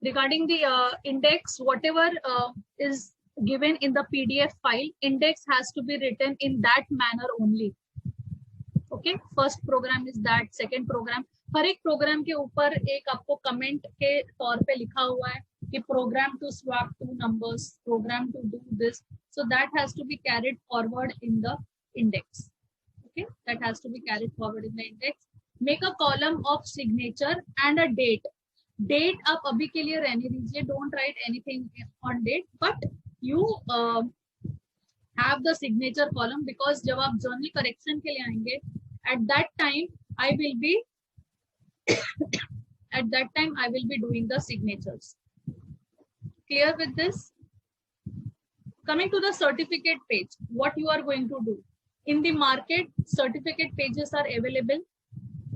Regarding the index, whatever is given in the PDF file, index has to be written in that manner only. Okay, first program is that, second program, हर एक programme के ऊपर एक आपको comment के तौर पे लिखा हुआ है कि program to swap two numbers, program to do this, so that has to be carried forward in the index. Okay, that has to be carried forward in the index. Make a column of signature and a date. Date आप अभी के लिए रहने दीजिए, don't write anything on date, but you have the signature column, because जब आप journal correction के लिए आएंगे, at that time I will be doing the signatures. Clear with this? Coming to the certificate page, what you are going to do in the market, certificate pages are available.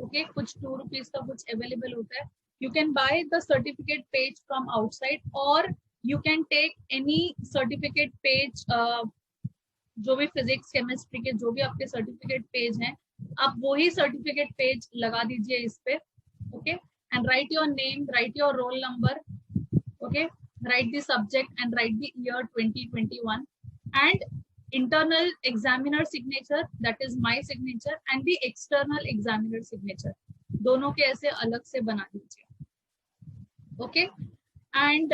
Okay, कुछ 2 rupees का कुछ available होता है. You can buy the certificate page from outside, or you can take any certificate page, जो भी physics chemistry के जो भी आपके सर्टिफिकेट पेज हैं, आप वही सर्टिफिकेट पेज लगा दीजिए इस पे. Okay, and right your name, right your roll number, okay, write the subject and write the year 2021, and internal examiner signature, that is my signature, and the external examiner signature, दोनों के ऐसे अलग से बना दीजिए. Okay, and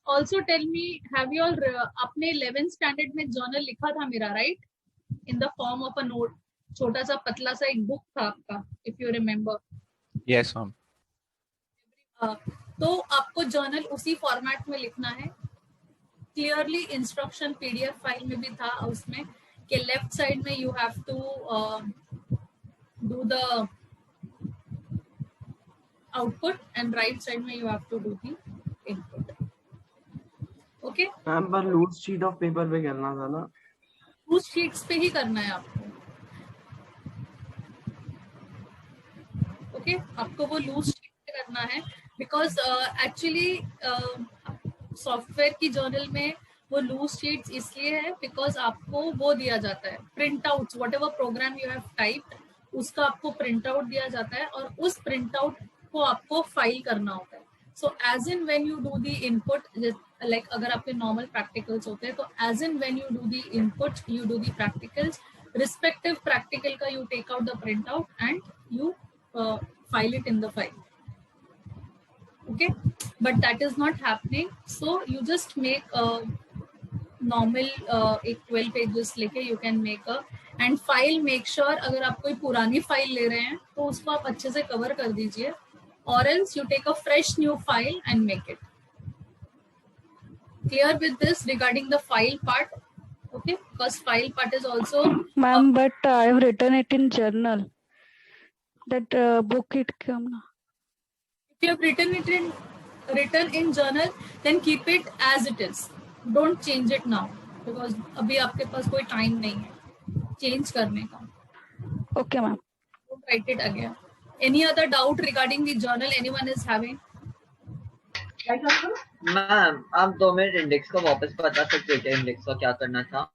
also tell me, have you all अपने 11th standard में journal लिखा था मेरा, right, in the form of a note, छोटा सा पतला सा एक book था आपका, if you remember. Yes ma'am. तो आपको जर्नल उसी फॉर्मेट में लिखना है. क्लियरली इंस्ट्रक्शन पीडीएफ फाइल में भी था उसमें कि लेफ्ट साइड में you have to do the output and right side में you have to do the input. Okay ma'am, पर लूज शीट ऑफ पेपर पे करना था ना? लूज शीट्स पे ही करना है आपको. ओके, आपको वो लूज शीट पे करना है, बिकॉज एक्चुअली सॉफ्टवेयर की जर्नल में वो लूज शीट्स इसलिए है बिकॉज आपको वो दिया जाता है print out, whatever program you have typed उसका आपको प्रिंट आउट दिया जाता है, और उस प्रिंट आउट को आपको फाइल करना होता है. So as in when you do the input, like अगर आपके नॉर्मल प्रैक्टिकल्स होते हैं तो as in when you do the input you do the practicals, respective practical का you take out the print out and you file it in the file. Okay, but that is not happening, so you just make a normal एक 12 pages लेके you can make a, and file make sure अगर आप कोई पुरानी file ले रहे हैं तो उसको आप अच्छे से कवर कर दीजिए, or else you take a fresh new file and make it. Clear with this regarding the file part? Okay, because file part is also ma'am, but I have written it in journal. That book it come na. If you have written in journal, then keep it as it is. Don't change it now, because अभी आपके पास कोई time नहीं है change करने का. Okay ma'am. Don't write it again. Any other doubt regarding the journal anyone is having? Ma'am, आप 2 minute index को वापस बता सकते हैं? इंडेक्स का क्या करना था?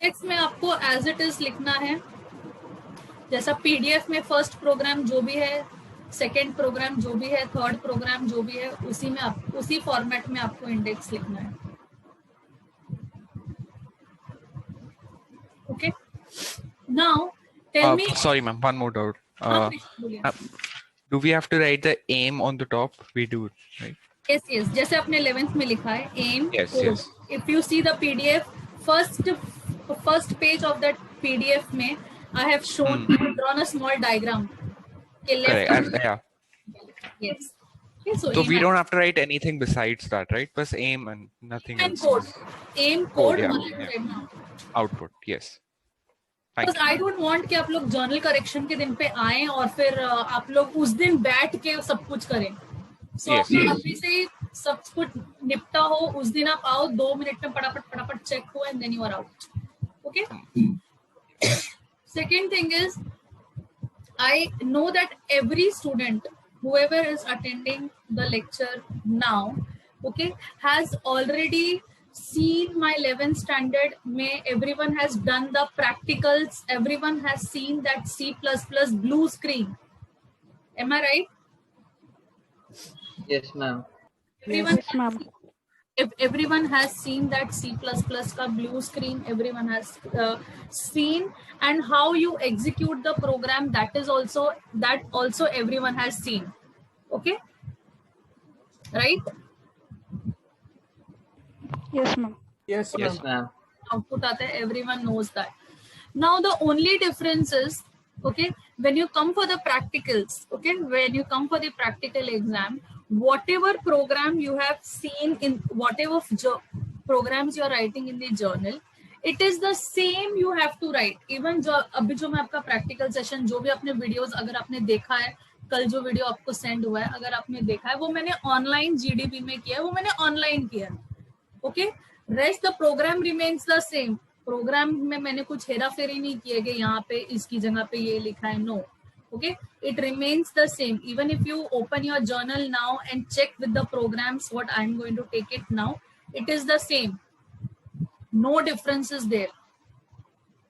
इंडेक्स में आपको as it is लिखना है, जैसा पीडीएफ में फर्स्ट प्रोग्राम जो भी है, सेकंड प्रोग्राम जो भी है, थर्ड प्रोग्राम जो भी है, उसी में आप उसी फॉर्मेट में आपको इंडेक्स लिखना है. Okay, now tell me. Sorry ma'am, one more doubt. Do we have to write the aim on the top? We do, right? Yes, जैसे आपने 11th में लिखा है aim. Yes. If you see the PDF, first page of that PDF में I have drawn a small diagram. Correct. Yeah. Yes. Okay, so we don't have to write anything besides that, right? Just aim and nothing else. Code. Aim code. Yeah. Output. Yes. Because I don't want कि आप लोग journal correction के दिन पे आएं और फिर आप लोग उस दिन बैठ के सब कुछ करें. So अभी से ही सब कुछ निपटा हो, उस दिन आप आओ, 2 मिनट में फटाफट चेक हो, and then you are out. Okay. Second thing is, I know that every student, whoever is attending the lecture now, okay, has already seen my 11th standard. Everyone has done the practicals. Everyone has seen that C++ blue screen. Am I right? Yes, ma'am. Everyone, Yes, ma'am. if everyone has seen that C++ ka blue screen, everyone has seen, and how you execute the program, that also everyone has seen. Okay, right? Yes, ma'am. Yes, Yes. ma'am. ma'am. Output आता है, everyone knows that. Now the only difference is, okay, when you come for the practicals, okay, when you come for the practical exam, whatever program you have seen in whatever programs you are writing in the journal, it is the same you have to write. Even जो अभी जो मैं आपका practical session, जो भी आपने videos अगर आपने देखा है, कल जो वीडियो आपको सेंड हुआ है, अगर आपने देखा है, वो मैंने ऑनलाइन GDB में किया है, वो मैंने ऑनलाइन किया है. Okay, rest the program remains the same. Program में मैंने कुछ हेरा फेरी नहीं किया कि यहाँ पे इसकी जगह पे ये लिखा है. No, okay, it remains the same. Even if you open your journal now and check with the programs what I am going to take it now, it is the same. No difference is there.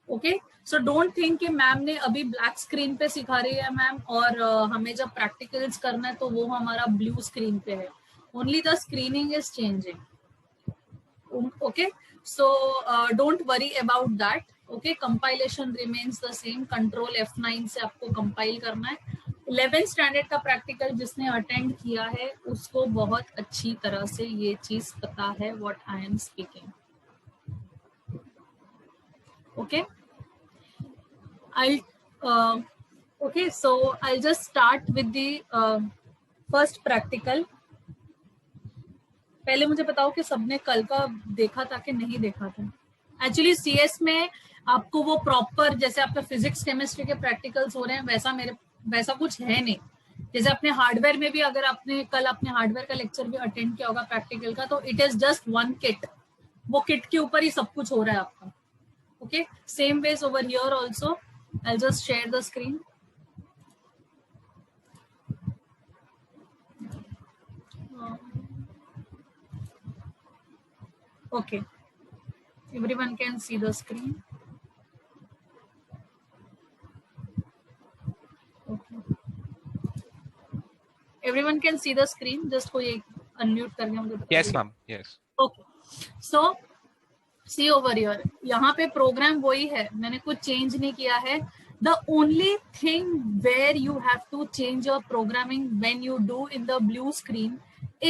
Okay, so don't think कि ma'am ने अभी black screen पे सिखा रही है ma'am, और हमें जब प्रैक्टिकल्स करना है तो वो हमारा ब्लू स्क्रीन पे है. Only the screening is changing. Okay, so don't worry about that. Okay, compilation remains the same. Control F9 से आपको compile करना है. 11th standard का practical जिसने attend किया है उसको बहुत अच्छी तरह से ये चीज पता है what I am speaking. Okay, okay, so I'll just start with the first practical. पहले मुझे बताओ कि सबने कल का देखा था कि नहीं देखा था. एक्चुअली सीएस में आपको वो प्रॉपर, जैसे आपका फिजिक्स केमिस्ट्री के प्रैक्टिकल्स हो रहे हैं, वैसा कुछ है नहीं. जैसे अपने हार्डवेयर में भी, अगर आपने कल अपने हार्डवेयर का लेक्चर भी अटेंड किया होगा प्रैक्टिकल का, तो it is just one kit. वो किट के ऊपर ही सब कुछ हो रहा है आपका. Okay, same ways over here also. I just share the screen. Okay, everyone can see the screen. Okay, everyone can see the screen. Just कोई unmute करके मुझे बता. Yes, ma'am. Yes. Okay, so see over here. यहाँ पे program वही है, मैंने कुछ change नहीं किया है. The only thing where you have to change your programming when you do in the blue screen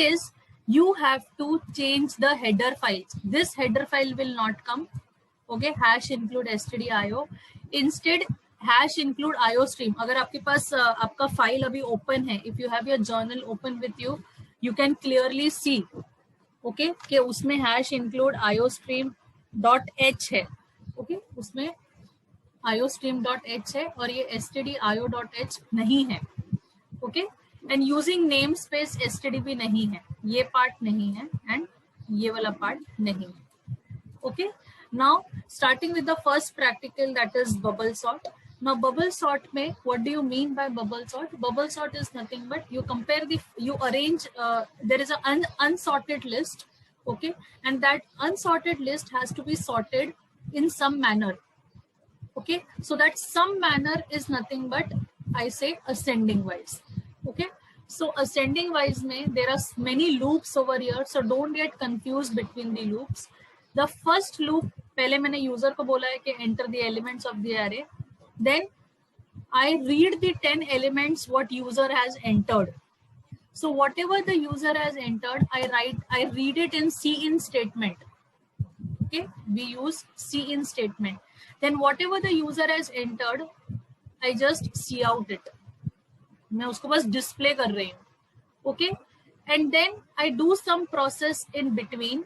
is you have to change the header files. This header file will not come. Okay, hash include stdio. Instead, hash include iostream. अगर आपके पास आपका file अभी open है, if you have your journal open with you, you can clearly see, okay, कि उसमें hash include iostream.h है. Okay, उसमें iostream.h है और ये stdio.h नहीं है. Okay, and using namespace stdb नहीं है, ये पार्ट नहीं है, and ये वाला पार्ट नहीं है. Okay, now starting with the first practical, that is bubble sort. Now bubble sort में what do you mean by bubble sort? Bubble sort is nothing but you arrange, there is an unsorted list, okay, and that unsorted list has to be sorted in some manner. Okay, so that some manner is nothing but I say ascending wise. Okay, so ascending wise mein there are many loops over here, so don't get confused between the loops. The first loop, पहले मैंने user को बोला है कि enter the elements of the array. Then I read the 10 elements what user has entered. So whatever the user has entered, I read it in cin statement. Okay, we use cin statement. Then whatever the user has entered, I just cout it. मैं उसको बस display कर रही हूँ. Okay, and then I do some process in between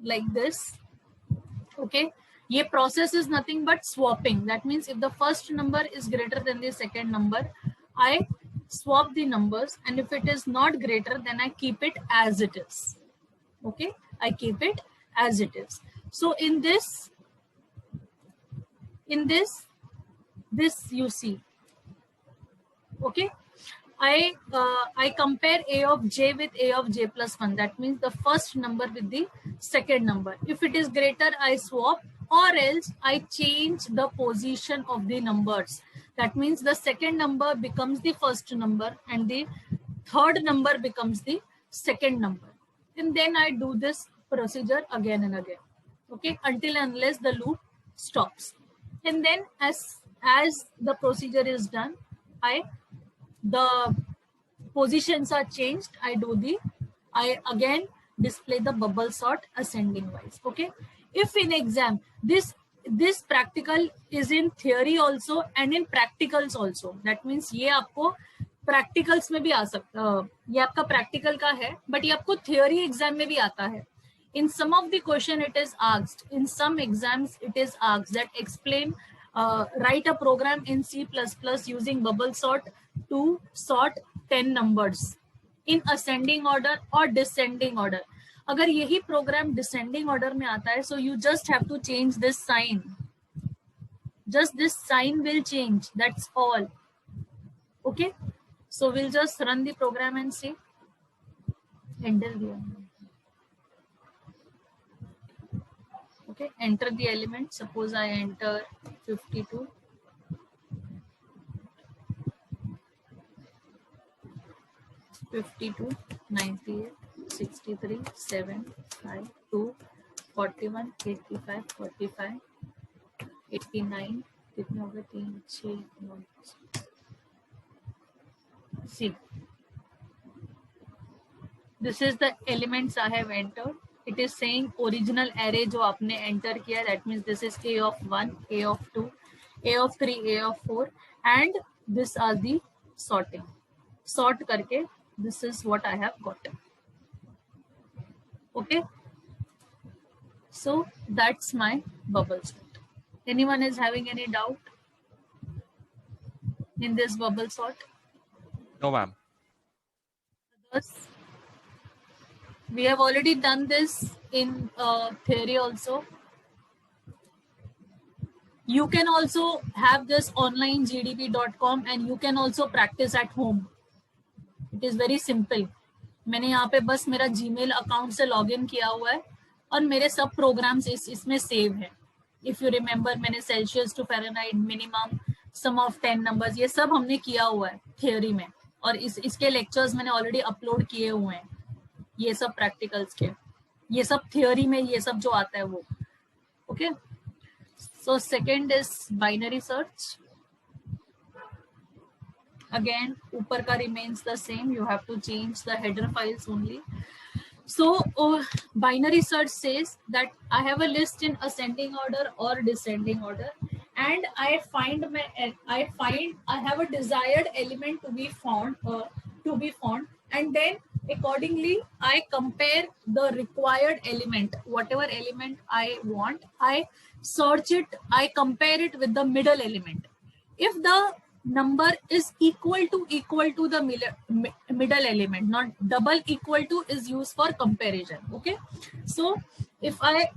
like this. Okay, ये process is nothing but swapping. That means if the first number is greater than the second number, I swap the numbers, and if it is not greater, then I keep it as it is. Okay, I keep it as it is. So in this you see, okay, I compare a of j with a of j plus 1. That means the first number with the second number. If it is greater, I swap, or else I change the position of the numbers. That means the second number becomes the first number and the third number becomes the second number. And then I do this procedure again and again. Okay, until unless the loop stops. And then as the procedure is done, the positions are changed. I again display the bubble sort ascending wise. Okay, if in exam this practical is in theory also and in practicals also, that means ये आपको practicals में भी आ सकता, ये आपका practical का है, but ये आपको theory exam में भी आता है. In some of the question it is asked, in some exams it is asked that explain, write a program in C++ using bubble sort to sort 10 numbers in ascending order or descending order. अगर यही program descending order में आता है, so you just have to change this sign. Just this sign will change. That's all. Okay. So we'll just run the program and see. Enter the element. Okay. Enter the element. Suppose I enter 52. (52), 98, 63, 7, 5, 2, 41, 85, 45, 89. कितने हो गए? 3, 6, 9. See, this is the elements I have entered. It is saying original array जो आपने enter किया. That means this is A of 1, A of 2, A of 3, A of 4, and this are the sorting. Sort करके this is what I have got. Okay. So that's my bubble sort. Anyone is having any doubt in this bubble sort? No, ma'am. We have already done this in theory also. You can also have this online gdp.com and you can also practice at home. It is very simple. मैंने यहाँ पे बस मेरा Gmail account से login किया हुआ है और मेरे सब programs इसमें save है. If you remember, मैंने Celsius to Fahrenheit, minimum, sum of 10 numbers, ये सब हमने किया हुआ है theory में. और इसके lectures मैंने already upload किए हुए हैं. ये सब practicals के, ये सब theory में ये सब जो आता है वो. Okay. So second is binary search. Again, ऊपर का remains the same. You have to change the header files only. So binary search says that I have a list in ascending order or descending order, and I have a desired element to be found, and then accordingly I compare the required element, whatever element I want. I search it. I compare it with the middle element. If the number is equal to the middle element, not double equal to is used for comparison. Okay, so if I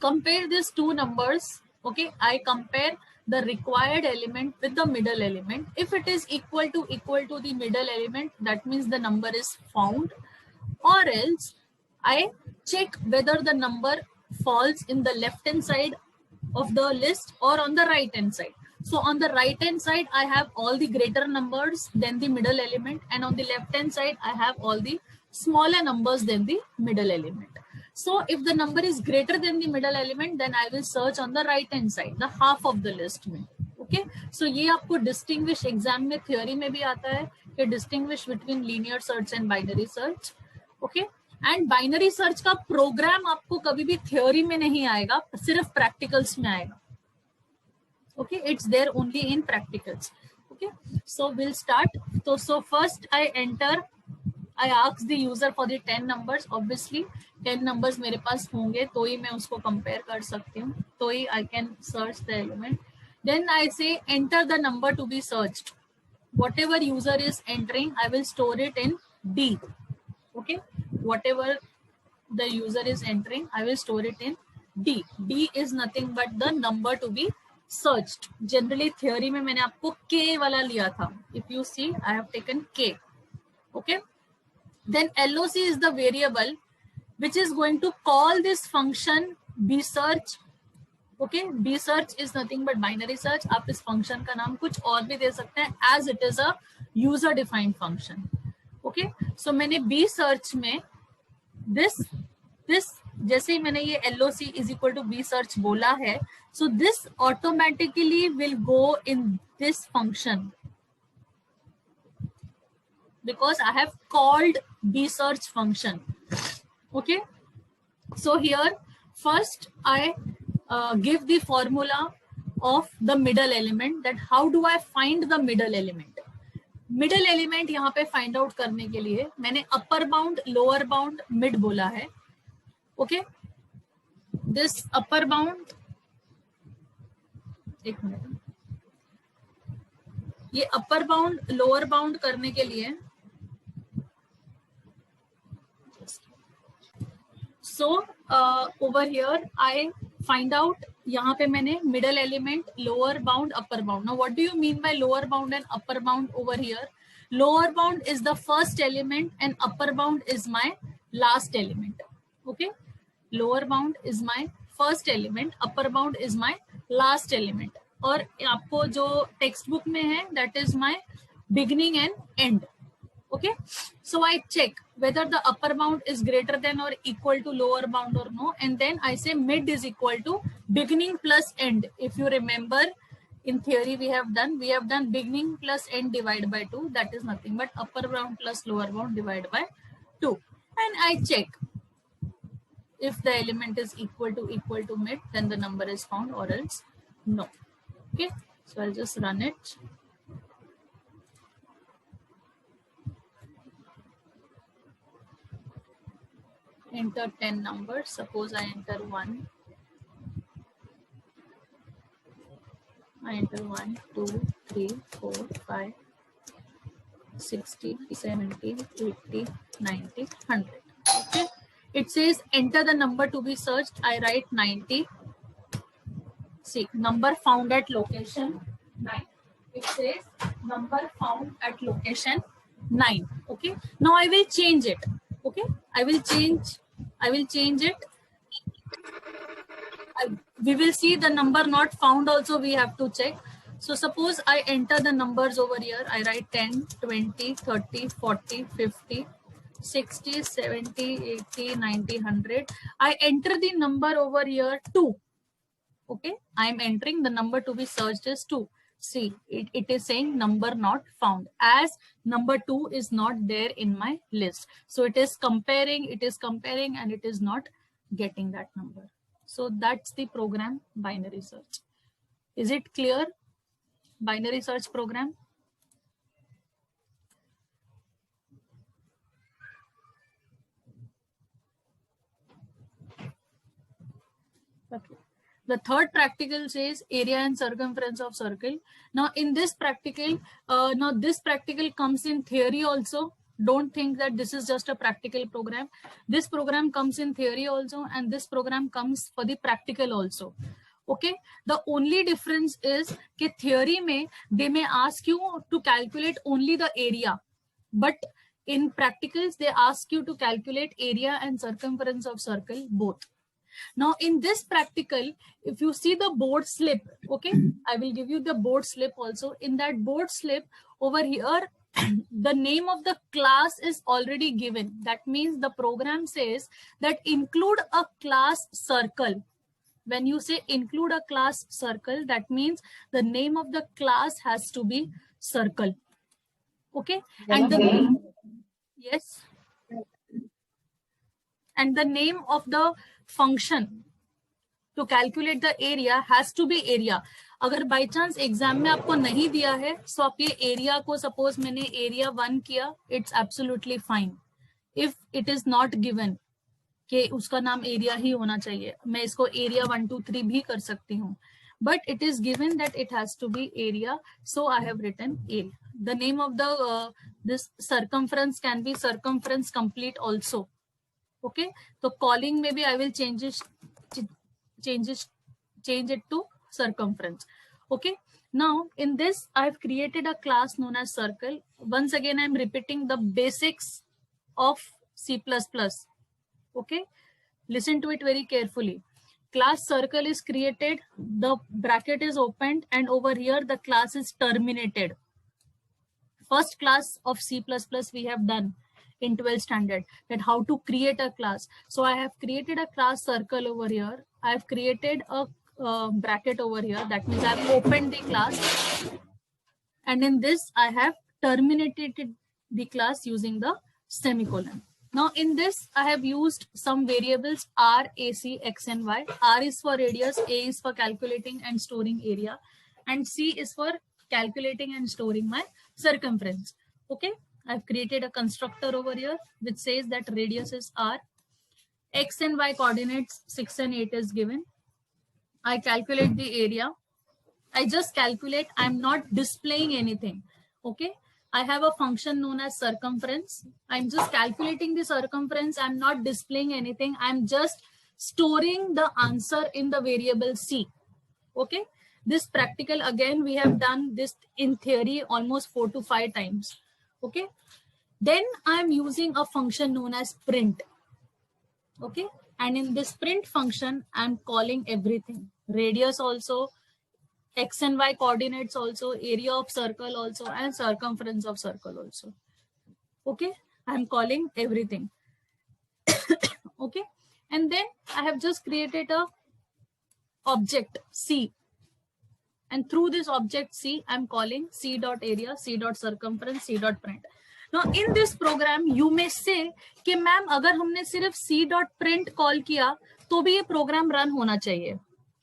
compare these two numbers, okay, I compare the required element with the middle element. If it is equal to the middle element, that means the number is found, or else I check whether the number falls in the left hand side of the list or on the right hand side. So on the right hand side, I have all the greater numbers than the middle element, and on the left hand side, I have all the smaller numbers than the middle element. So if the number is greater than the middle element, then I will search on the right hand side, the half of the list में. Okay, so ये आपको distinguish exam में theory में भी आता है कि distinguish between linear search and binary search. Okay, and binary search का program आपको कभी भी theory में नहीं आएगा, सिर्फ practicals में आएगा. Okay, it's there only in practicals. Okay, so we'll start. So first I ask the user for the 10 numbers. Obviously 10 numbers मेरे पास होंगे तो ही मैं उसको compare कर सकती हूँ, तो ही I can search the element. Then I say enter the number to be searched. Whatever user is entering, I will store it in D. Okay, whatever the user is entering, I will store it in D. D is nothing but the number to be searched. Generally theory में मैंने आपको K वाला लिया था. If you see, I have taken K. Okay. Then LOC is the variable which is going to call this function be search. Okay, B search is nothing but binary search. आप इस function का नाम कुछ और भी दे सकते हैं as it is a user defined function. Okay, so मैंने बी सर्च में दिस जैसे ही मैंने ये LOC is equal to B search बोला है, so this automatically will go in this function because I have called bsearch function. Okay, so here first I give the formula of the middle element, that how do I find the middle element. Middle element यहाँ पे find out करने के लिए मैंने upper bound, lower bound, mid बोला है. Okay, this upper bound, एक minute, ये upper bound lower bound करने के लिए so over here I find out, यहाँ पे मैंने middle element, lower bound, upper bound. Now what do you mean by lower bound and upper bound over here? Lower bound is the first element and upper bound is my last element. Okay, lower bound is my first element, upper bound is my last element. और आपको जो text book में है that is my beginning and end. Okay, so I check whether the upper bound is greater than or equal to lower bound or no, and then I say mid is equal to beginning plus end. If you remember, in theory we have done beginning plus end divided by 2, that is nothing but upper bound plus lower bound divided by 2, and I check if the element is equal to mid, then the number is found, or else no. Okay, so I'll just run it. Enter 10 numbers. Suppose I enter 1. I enter 1, 2, 3, 4, 5, 60, 70, 80, 90, 100. Okay. It says enter the number to be searched. I write 90. See, number found at location 9. It says number found at location 9. Okay. Now I will change it. Okay, I will change it. We will see the number not found also, we have to check. So suppose I enter the numbers over here. I write 10, 20, 30, 40, 50, 60, 70, 80, 90, 100. I enter the number over here 2. Okay, I am entering the number to be searched as 2. See, it is saying number not found, as number 2 is not there in my list. So it is comparing and it is not getting that number. So that's the program binary search. Is it clear? Binary search program. Okay. The third practical says area and circumference of circle. Now in this practical, this practical comes in theory also. Don't think that this is just a practical program. This program comes in theory also, and this program comes for the practical also. Okay. The only difference is that theory mein they may ask you to calculate only the area, but in practicals they ask you to calculate area and circumference of circle both. Now in this practical, if you see the board slip, okay, I will give you the board slip also. In that board slip over here, the name of the class is already given. That means the program says that include a class circle. When you say include a class circle, that means the name of the class has to be circle. Okay, and the yes, and the name of the function to calculate the area has to be area. अगर by chance exam में आपको नहीं दिया है, so आप ये area को, suppose मैंने एरिया 1 किया, it's absolutely fine. If it is not given कि उसका नाम एरिया ही होना चाहिए, मैं इसको एरिया 1, 2, 3 भी कर सकती हूँ, but it is given that it has to be area, so I have written area. The name of the this circumference can be circumference complete also. Okay, so calling maybe I will change it to circumference. Okay, now in this I have created a class known as circle. Once again I am repeating the basics of C++. Okay, listen to it very carefully. class circle is created, the bracket is opened, and over here the class is terminated. First class of C++ we have done in 12th standard, that how to create a class. So I have created a class circle over here. I have created a bracket over here. That means I have opened the class. And in this, I have terminated the class using the semicolon. Now in this, I have used some variables R, AC, X, and Y. R is for radius, A is for calculating and storing area, and C is for calculating and storing my circumference. Okay, I've created a constructor over here which says that radius is R. X and Y coordinates 6 and 8 is given. I calculate the area. I just calculate, I'm not displaying anything. Okay, I have a function known as circumference. I'm just calculating the circumference. I'm not displaying anything. I'm just storing the answer in the variable C. Okay, this practical, again, we have done this in theory almost 4 to 5 times. Okay, then I'm using a function known as print. Okay, and in this print function, I'm calling everything. Radius also, X and Y coordinates also, area of circle also, and circumference of circle also. Okay, I'm calling everything. Okay, and then I have just created a object C, and through this object C, I'm calling C.area, C.circumference, C.print. Now in this program, you may say कि ma'am अगर हमने सिर्फ C.print call किया तो भी ये program run होना चाहिए,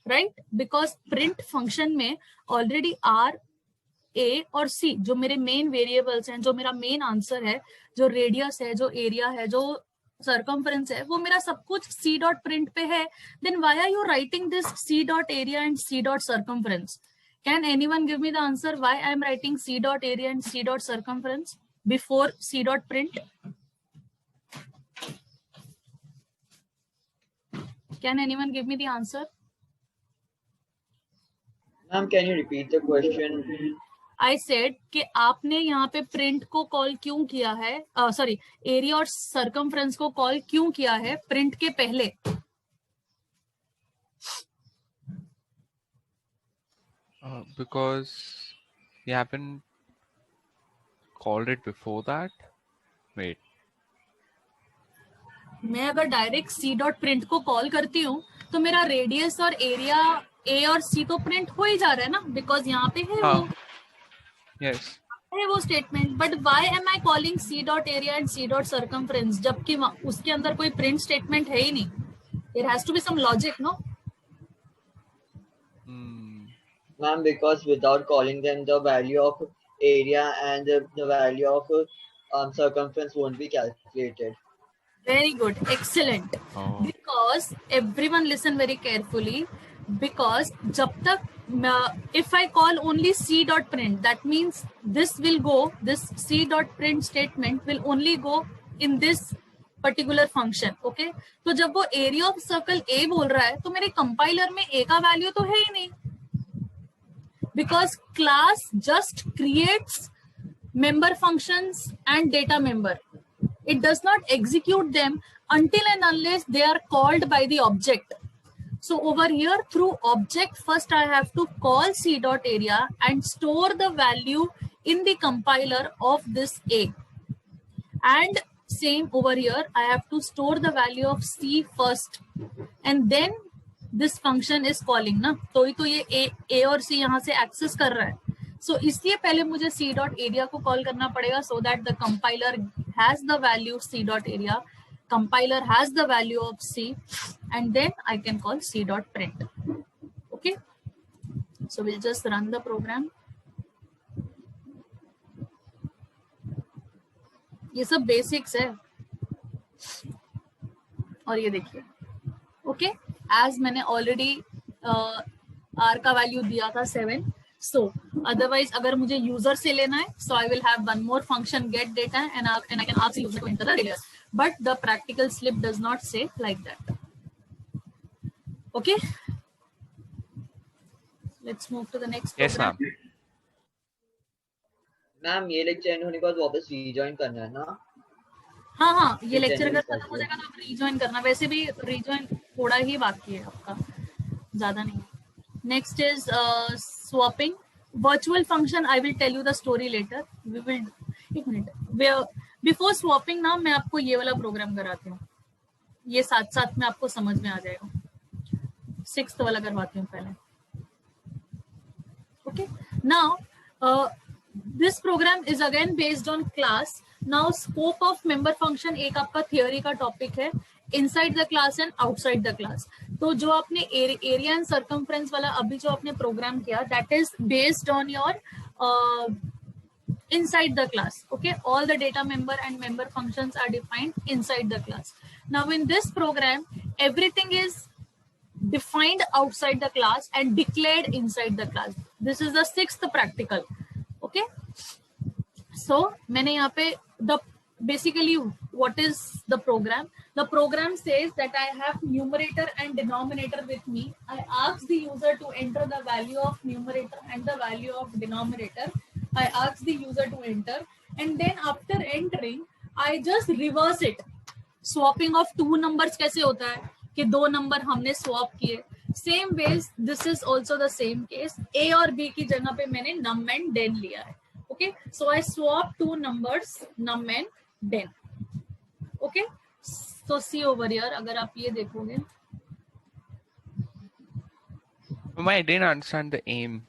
राइट? बिकॉज प्रिंट फंक्शन में ऑलरेडी R, A और C जो मेरे मेन वेरिएबल्स हैं, जो मेरा मेन आंसर है, जो रेडियस है, जो एरिया है, जो सर्कमफ्रेंस है, वो मेरा सब कुछ C.print पे है. Then why are you writing this C.area and C.circumference? Can anyone give me the answer why I am writing C.area and C.circumference before C.print? Can anyone give me the answer? Ma'am, can you repeat the question? I said कि आपने यहाँ पे print को call क्यों किया है, sorry area और circumference को कॉल क्यों किया है print के पहले? Because we haven't called it before that. Wait. मैं अगर डायरेक्ट C.print को कॉल करती हूँ तो मेरा रेडियस और एरिया A और C तो प्रिंट हो ही जा रहा है ना, बिकॉज यहाँ पे है वो, yes, है वो statement. But why am I calling C.area and C.circumference जबकि उसके अंदर कोई प्रिंट स्टेटमेंट है ही नहीं? There has to be some logic, no? Ma'am, because without calling them, the value of area and the value of circumference won't be calculated. Very good, excellent. Oh. Because everyone listen very carefully. Because जब तक if I call only C.print, that means this will go, this C.print statement will only go in this particular function. Okay, तो जब वो area of circle A बोल रहा है तो मेरे compiler में A का value तो है ही नहीं, because class just creates member functions and data member. It does not execute them until and unless they are called by the object. So over here through object, first I have to call C.area and store the value in the compiler of this A. And same over here, I have to store the value of C first. And then this function is calling ना, तो ये A और C यहाँ से access कर रहा है. So इसलिए पहले मुझे C.area को call करना पड़ेगा, so that the compiler has the value C.area, compiler has the value of C, and then I can call C.print. Okay, so we'll just run the program. ये सब बेसिक्स है. और ये देखिए, ओके, एज मैंने already are का value दिया था 7. सो अदरवाइज अगर मुझे यूजर से लेना है, so I will have one more function get data and I can ask user to enter the radius, but the practical slip does not say like that. Okay, let's move to the next program. Ma'am, ये lecture end होने के बाद वापस rejoin करना है ना? हाँ, ये लेक्चर अगर खत्म हो जाएगा तो आप रीजॉइन करना. वैसे भी रीजॉइन थोड़ा ही बाकी है आपका. ज्यादा नहीं. Next is swapping. Virtual function, I will tell you the story later. We will, एक मिनट, before swapping ना मैं आपको ये वाला प्रोग्राम कराती हूँ, ये साथ साथ में आपको समझ में आ जाएगा. 6th वाला करवाती हूँ पहले. Okay, now this program is again based on class. Now scope of member function एक आपका theory का topic है, inside the class and outside the class. तो जो आपने area and circumference वाला अभी जो आपने program किया, that is based on your inside the class. Okay, all the data member and member functions are defined inside the class. Now in this program, everything is defined outside the class and declared inside the class. This is the 6th practical. Okay, so मैंने यहाँ पे the basically what is the program? The program says that I have numerator and denominator with me. I ask the user to enter the value of numerator and the value of denominator. I ask the user to enter, and then after entering, I just reverse it. Swapping of two numbers कैसे होता है कि दो number हमने swap किए. Same ways, this is also the same case. A और B की जगह पे मैंने num and den लिया है. Okay, so I swap two numbers, num and den. Okay, so see over here, अगर आप ये देखोगे. I didn't understand the aim.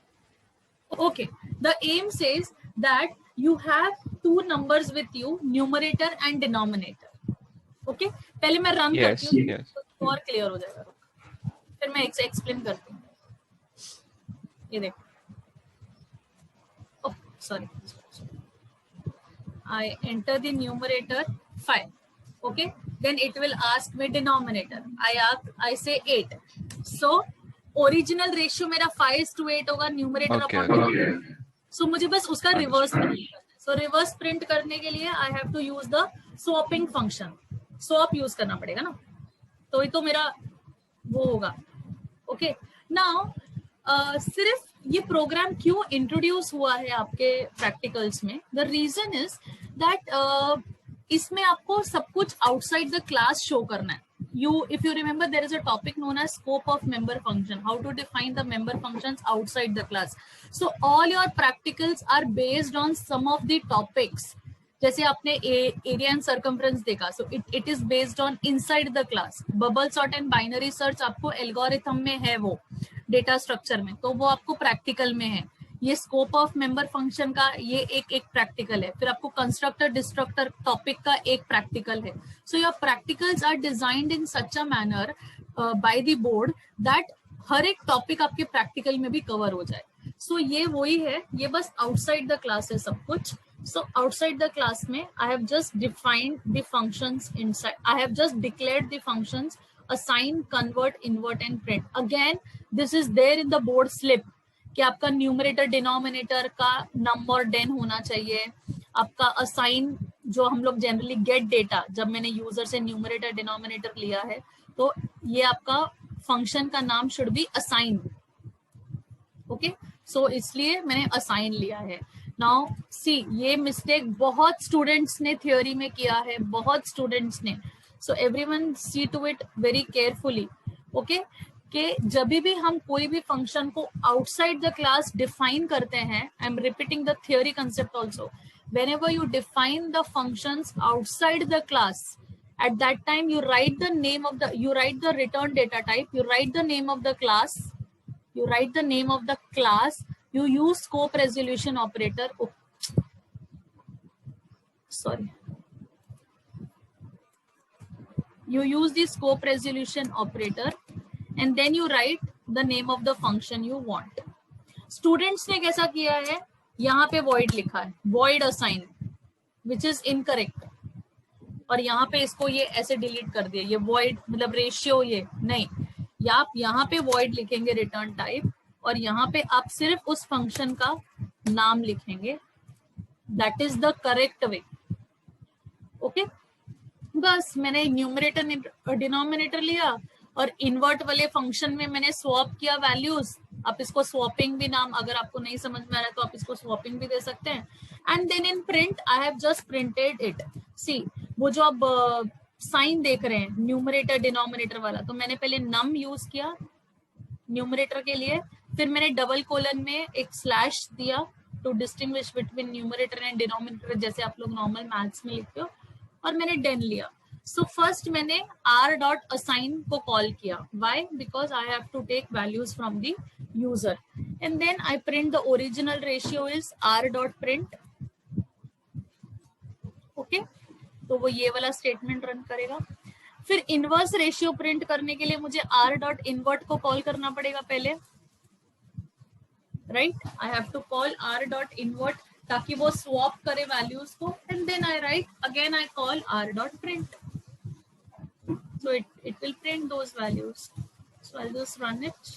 Okay, the aim says that you have two numbers with you, numerator and denominator. Okay, पहले मैं run Yes, करती हूँ, yes. तो और clear हो जाएगा. फिर मैं explain करती हूँ. ये देखो. Oh, sorry. I enter the numerator 5. Okay, then it will ask me denominator. I say 8. So original ratio मेरा 5:8 होगा, numerator Okay, upon okay. denominator. So मुझे बस उसका reverse print करना है. So reverse print करने के लिए I have to use the swapping function. Swap use करना पड़ेगा ना, तो ये तो मेरा वो होगा. Okay, now सिर्फ ये प्रोग्राम क्यों इंट्रोड्यूस हुआ है आपके प्रैक्टिकल्स में? द रीजन इज दैट इसमें आपको सब कुछ आउटसाइड द क्लास शो करना है. If you remember, there is a topic known as scope of member function, how to define the member functions outside the class. So all your practicals are based on some of the topics. जैसे आपने area and circumference देखा, so it is based on inside the class. Bubble sort and binary search आपको algorithm में है, वो data structure में, तो वो आपको प्रैक्टिकल में है. ये स्कोप ऑफ मेंबर फंक्शन का ये एक प्रैक्टिकल है. फिर आपको कंस्ट्रक्टर डिस्ट्रक्टर टॉपिक का एक प्रैक्टिकल है. So your practicals are designed in such a manner by the board that हर एक टॉपिक आपके प्रैक्टिकल में भी कवर हो जाए. सो ये वही है, ये बस आउटसाइड द क्लास है सब कुछ. So outside the class में I have just defined the functions inside. I have just declared the functions assign, convert, invert and print. Again, this is there in the board slip कि आपका numerator denominator का num और den होना चाहिए. आपका assign जो हम लोग generally get data, जब मैंने user से numerator denominator लिया है, तो ये आपका function का नाम should be assign. Okay, so इसलिए मैंने assign लिया है. नाउ सी, ये मिस्टेक बहुत स्टूडेंट्स ने थ्योरी में किया है, बहुत स्टूडेंट्स ने. So everyone see to it very carefully. Okay, कि जब भी हम कोई भी फंक्शन को आउटसाइड द क्लास डिफाइन करते हैं, I am repeating the theory concept also, whenever you define the functions outside the class, at that time you write the return data type, you write the name of the class, you use scope resolution operator. Oh, sorry. You use the scope resolution operator and then you write the name of the function you want. Students ने कैसा किया है, यहाँ पे void लिखा है, void assign, which is incorrect. और यहाँ पे इसको ये ऐसे डिलीट कर दिया, ये void मतलब रेशियो, ये नहीं, या आप यहाँ पे void लिखेंगे रिटर्न टाइप, और यहाँ पे आप सिर्फ उस फंक्शन का नाम लिखेंगे. That is the correct way. Okay, बस मैंने न्यूमरेटर डिनोमिनेटर लिया और इन्वर्ट वाले फंक्शन में मैंने स्वैप किया वैल्यूज. आप इसको स्वैपिंग भी नाम, अगर आपको नहीं समझ में आ रहा है तो आप इसको स्वैपिंग भी दे सकते हैं. And then in print I have just printed it. See, वो जो आप साइन देख रहे हैं न्यूमरेटर डिनोमिनेटर वाला, तो मैंने पहले नम यूज किया, न्यूमरेटर के लिए, फिर मैंने डबल कोलन में एक स्लैश दिया to distinguish between numerator and denominator, जैसे आप लोग नॉर्मल मैथ्स में लिखते हो, और मैंने den लिया. सो फर्स्ट मैंने r डॉट असाइन को कॉल किया. Why? Because I have to take values from the user, and then I print the original ratio is r dot print. Okay, तो वो ये वाला स्टेटमेंट रन करेगा. फिर इनवर्स रेशियो प्रिंट करने के लिए मुझे r डॉट इनवर्ट को कॉल करना पड़ेगा पहले, right? I have to call r dot invert ताकि वो स्वैप करे वैल्यूज को, and then I write again, I call r dot print. So it will print those values. So I'll just run it.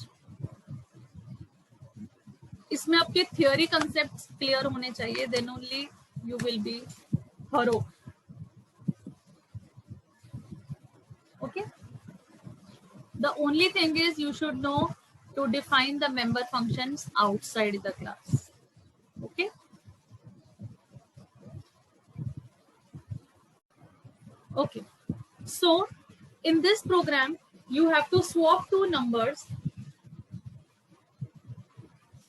इसमें आपके theory concepts clear होने चाहिए, then only you will be thorough. Okay. The only thing is you should know to define the member functions outside the class. Okay. Okay. So in this program, you have to swap two numbers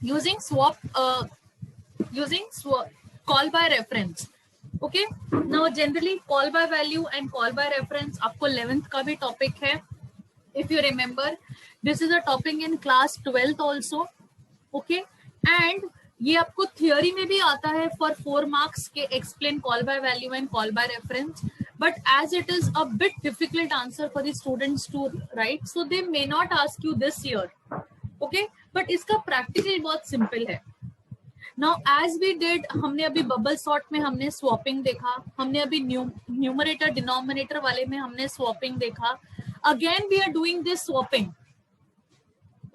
using call by reference. Okay. Now generally call by value and call by reference आपको 11th का भी topic है. If you remember, this is a topic in class 12th also. Okay. And ये आपको theory में भी आता है for 4 marks के explain call by value and call by reference. But as it is a bit difficult answer for the students to write, so they may not ask you this year. Okay, but इसका practical बहुत simple है. Now as we did, हमने अभी bubble sort में हमने swapping देखा, हमने अभी numerator denominator वाले में हमने swapping देखा. Again we are doing this swapping.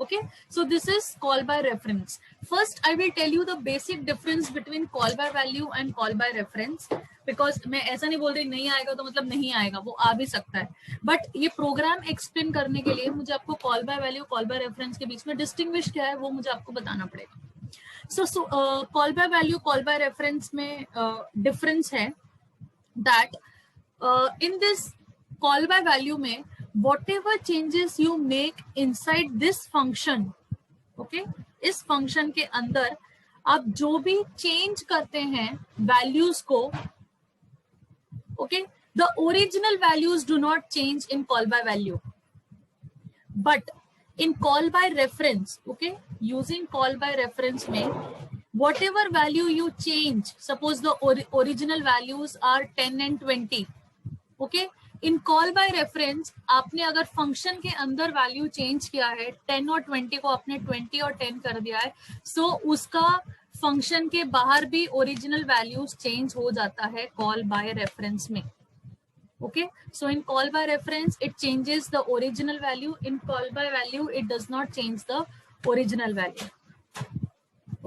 Okay, so this is call by reference. First I will tell you the basic difference between call by value and call by reference. Because मैं ऐसा नहीं बोल रही नहीं आएगा तो मतलब नहीं आएगा, वो आ भी सकता है, बट ये प्रोग्राम एक्सप्लेन करने के लिए मुझे आपको call by value call by reference के बीच में डिस्टिंग्विश क्या है वो मुझे आपको बताना पड़ेगा. So call by value call by reference में डिफरेंस है that in this call by value में whatever changes you make inside this function, okay, इस फंक्शन के अंदर आप जो भी चेंज करते हैं वैल्यूज को, okay, the original values do not change in call by value, but in call by reference, okay, using call by reference mein whatever value you change, suppose the original values are 10 and 20, okay, in call by reference आपने अगर function के अंदर value change किया है 10 और 20 को आपने 20 और 10 कर दिया है, सो उसका फंक्शन के बाहर भी ओरिजिनल वैल्यूज चेंज हो जाता है कॉल बाय रेफरेंस में. Okay, so in call by reference it changes the original value, in call by value it does not change the original value.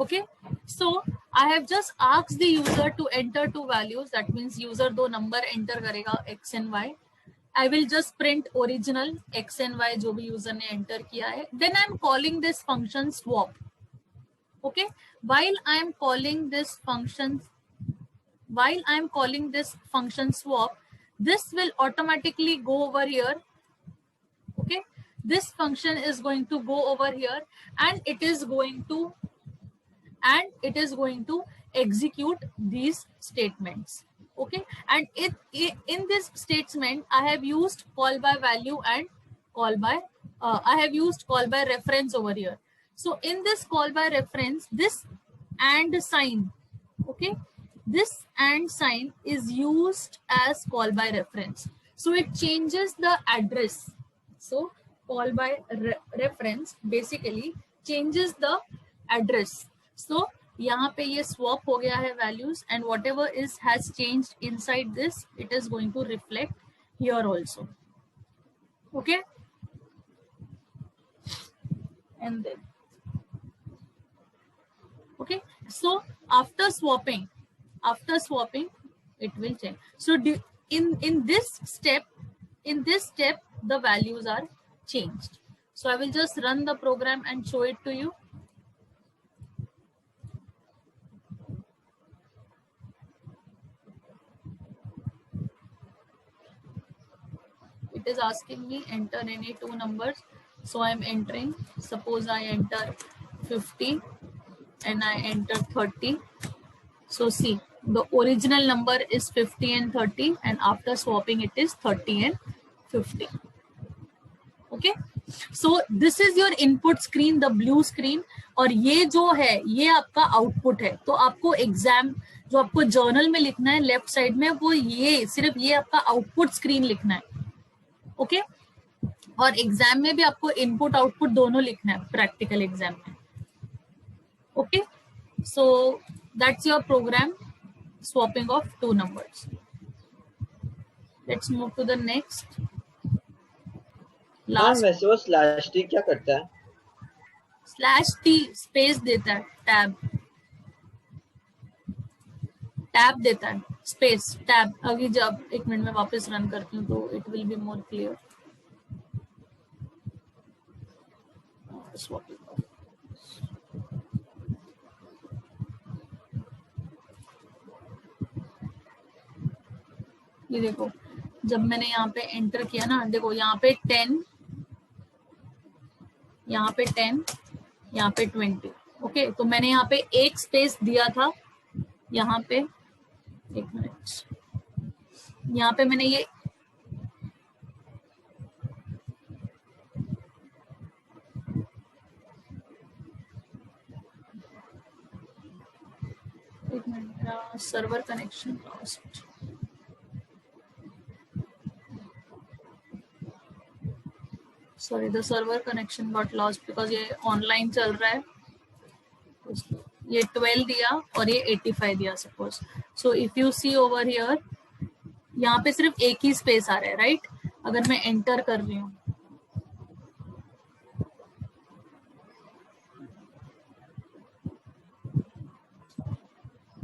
Okay, so I have just asked the user to enter two values, that means user दो number enter करेगा x and y. I will just print original x and y जो भी user ने enter किया है. Then I am calling this function swap. Okay, while I am calling this function swap, this will automatically go over here. Okay, this function is going to go over here and it is going to execute these statements. Okay, and in this statement I have used call by value and call by I have used call by reference over here. So in this call by reference, this and sign, okay, this and sign is used as call by reference, so it changes the address. So call by reference basically changes the address. So यहाँ पे ये swap हो गया है values and whatever has changed inside this, it is going to reflect here also. Okay, and then okay, so after swapping it will change. So in this step the values are changed. So I will just run the program and show it to you. It is asking me enter any two numbers. So I'm entering, suppose I enter 50 and I enter 30. So see, the original number is 50 and 30, and after swapping it is 30 and 50. Okay, so this is your input screen, the blue screen, और ये जो है ये आपका output है. तो आपको exam जो आपको जर्नल में लिखना है लेफ्ट साइड में, वो ये सिर्फ ये आपका आउटपुट स्क्रीन लिखना है. ओके, और एग्जाम में भी आपको इनपुट आउटपुट दोनों लिखना है प्रैक्टिकल एग्जाम में. Okay, so that's your program, swapping of two numbers. Let's move to the next. Ma'am वैसे वो स्लैश टी क्या करता है? स्लैश टी स्पेस देता है, टैब देता है, स्पेस टैब. अभी जब एक मिनट में वापस रन करती हूँ तो it will be more clear. ये देखो, जब मैंने यहाँ पे एंटर किया ना, देखो यहाँ पे 10, यहाँ पे 10, यहाँ पे 20. ओके, तो मैंने यहाँ पे एक स्पेस दिया था, यहाँ पे एक मिनट, यहाँ पे मैंने ये एक मिनट, मेरा server connection lost. Sorry, the server connection got lost because ये ऑनलाइन चल रहा है. ये 12 दिया और ये 85 दिया suppose. So if you see over here, यहाँ पे सिर्फ एक ही स्पेस आ रहा है, राइट? अगर मैं एंटर कर रही हूँ,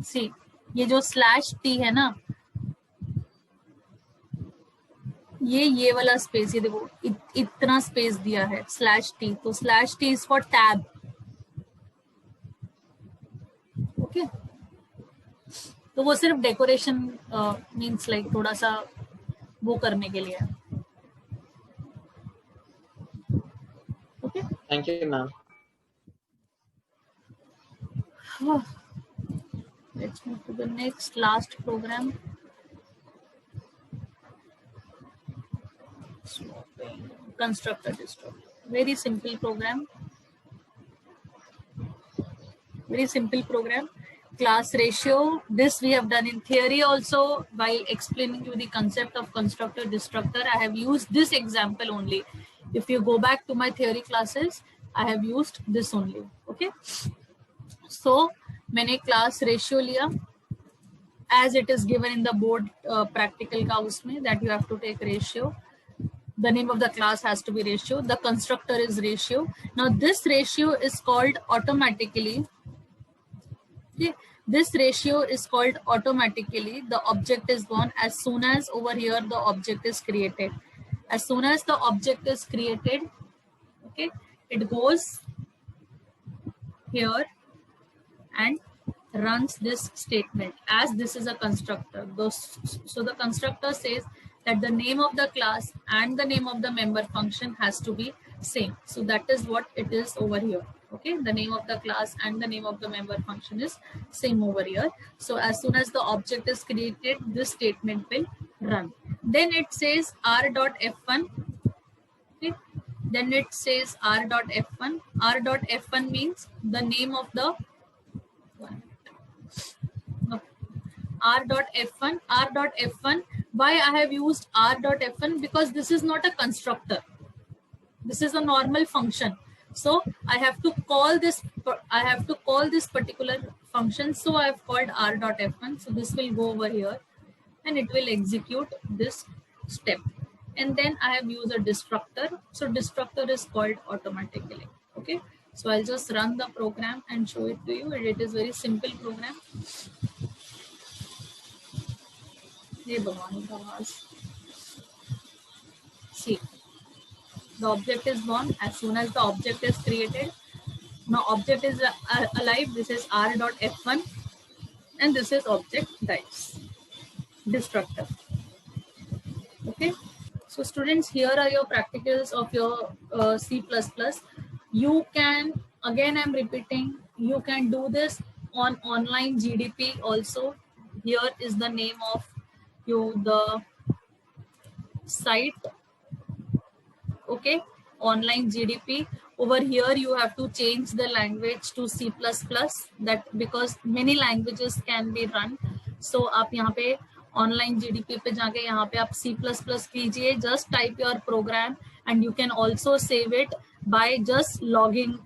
सी ये जो स्लैश टी है ना, ये वाला स्पेस, ये देखो इतना स्पेस दिया है स्लैश टी. तो slash T is for tab. Okay, तो वो सिर्फ डेकोरेशन मींस लाइक थोड़ा सा वो करने के लिए. Okay, thank you ma'am. Let's move to the next last program. Constructor destructor. Very simple program. Very simple program. Class ratio. This we have done in theory also. While explaining you the concept of constructor destructor, I have used this example only. If you go back to my theory classes, I have used this only. Okay. So मैंने class ratio लिया as it is given in the board practical का उसमें, that you have to take ratio. The name of the class has to be ratio. The constructor is ratio. Now this ratio is called automatically. Okay. This ratio is called automatically. The object is born as soon as over here the object is created. As soon as the object is created, okay, it goes here and runs this statement as this is a constructor. So the constructor says that the name of the class and the name of the member function has to be same. So that is what it is over here. Okay, the name of the class and the name of the member function is same over here. So as soon as the object is created, this statement will run. Then it says r.f1. Okay, then it says r.f1. r.f1 means the name of the r.f1. r.f1. Why I have used r.f1? Because this is not a constructor. This is a normal function. So I have to call this. I have to call this particular function. So I have called r.f1. So this will go over here, and it will execute this step. And then I have used a destructor. So destructor is called automatically. Okay. So I'll just run the program and show it to you. It is very simple program. See, the object is born as soon as the object is created. Now object is alive. This is r.f1 and this is object dies. Destructor. Okay. So students, here are your practicals of your C++. You can, again I'm repeating, you can do this on online GDP also. Here is the name of the site. Okay, online GDP. Over here you have to change the language to C++, that because many languages can be run. So आप यहाँ पे online GDP पे जाके यहाँ पे आप C++ कीजिए, just type your program and you can also save it by just login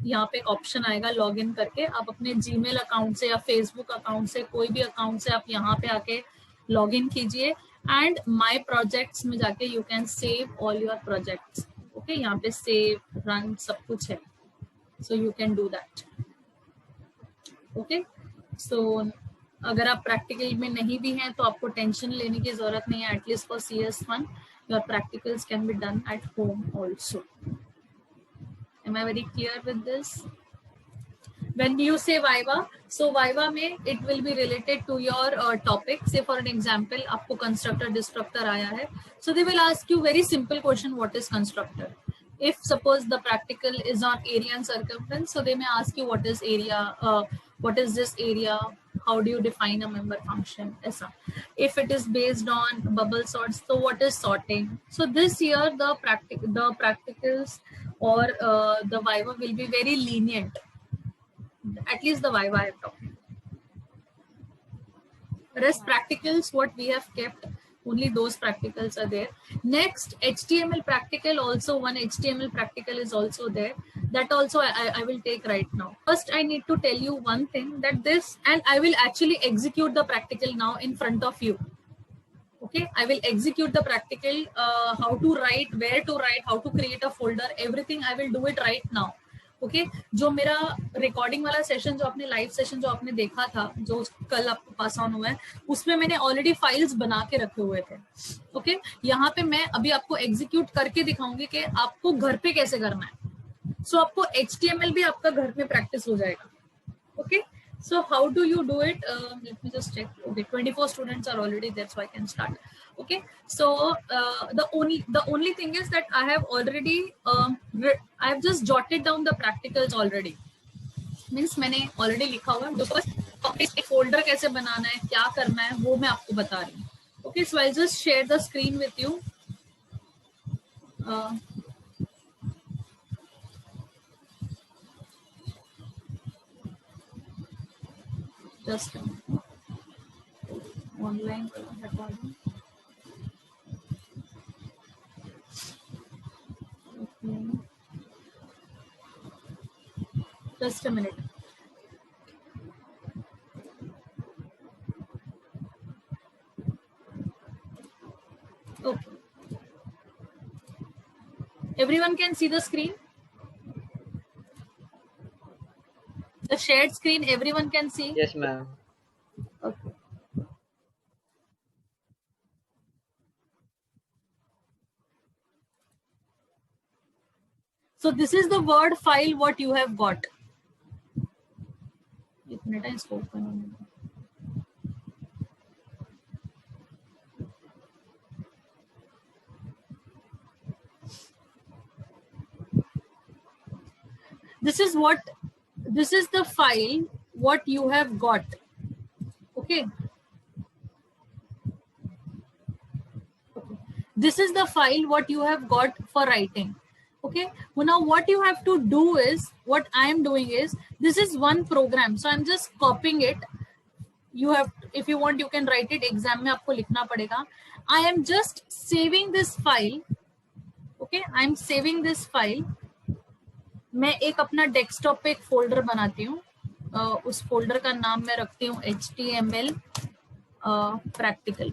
यहाँ पे ऑप्शन आएगा, login करके आप अपने Gmail अकाउंट से या Facebook अकाउंट से, कोई भी अकाउंट से आप यहाँ पे आके login कीजिए and my projects में जाके you can save all your projects. Okay, यहाँ पे save, run सब कुछ है, so you can do that. Okay, so अगर आप practical में नहीं भी हैं तो आपको tension लेने की जरूरत नहीं है. At least for CS1 your practicals can be done at home also. Am I very clear with this? When you say Viva, so Viva में it will be related to your topic. Say for an example, आपको constructor destructor आया है, so they will ask you very simple question, what is constructor? If suppose the practical is on area and circumference, so they may ask you what is area, what is this area, how do you define a member function, ऐसा. If it is based on bubble sorts, so what is sorting? So this year the practicals or the Viva will be very lenient. At least the Viva I have talked. Rest practicals, what we have kept, only those practicals are there. Next, HTML practical, also one HTML practical is also there. That also I will take right now. First, I need to tell you one thing, that this, and I will actually execute the practical now in front of you. Okay, I will execute the practical, how to write, where to write, how to create a folder, everything I will do it right now. Okay जो मेरा recording वाला session, जो आपने live session जो आपने देखा था, जो कल आपको पास ऑन हुआ है, उसमें मैंने ऑलरेडी फाइल्स बना के रखे हुए थे. ओके, यहाँ पे मैं अभी आपको एग्जीक्यूट करके दिखाऊंगी कि आपको घर पे कैसे करना है. सो आपको HTML भी आपका घर में प्रैक्टिस हो जाएगा. Okay, so how do you do it? Let me just check. Okay, 24 students are already there, so I can start. Okay, so the only thing is that I have already I have just jotted down the practicals already. Means मैंने already लिखा हुआ है. Because एक folder कैसे बनाना है, क्या करना है, वो मैं आपको बता रही हूँ. Okay, so I'll just share the screen with you. Just online recording. Okay. Just a minute. Okay. Everyone can see the screen? The shared screen, everyone can see? Yes, ma'am. Okay. So this is the Word file what you have got. This is the file what you have got. Okay. This is the file what you have got for writing. Okay, well, now what you have to do is, what I am doing is, this is one program, so I'm just copying it. You have, if you want, you can write it. Exam में आपको लिखना पड़ेगा. I am just saving this file. Okay, I am saving this file. मैं एक अपना desktop पे एक folder बनाती हूँ. उस फोल्डर का नाम मैं रखती हूँ HTML practical.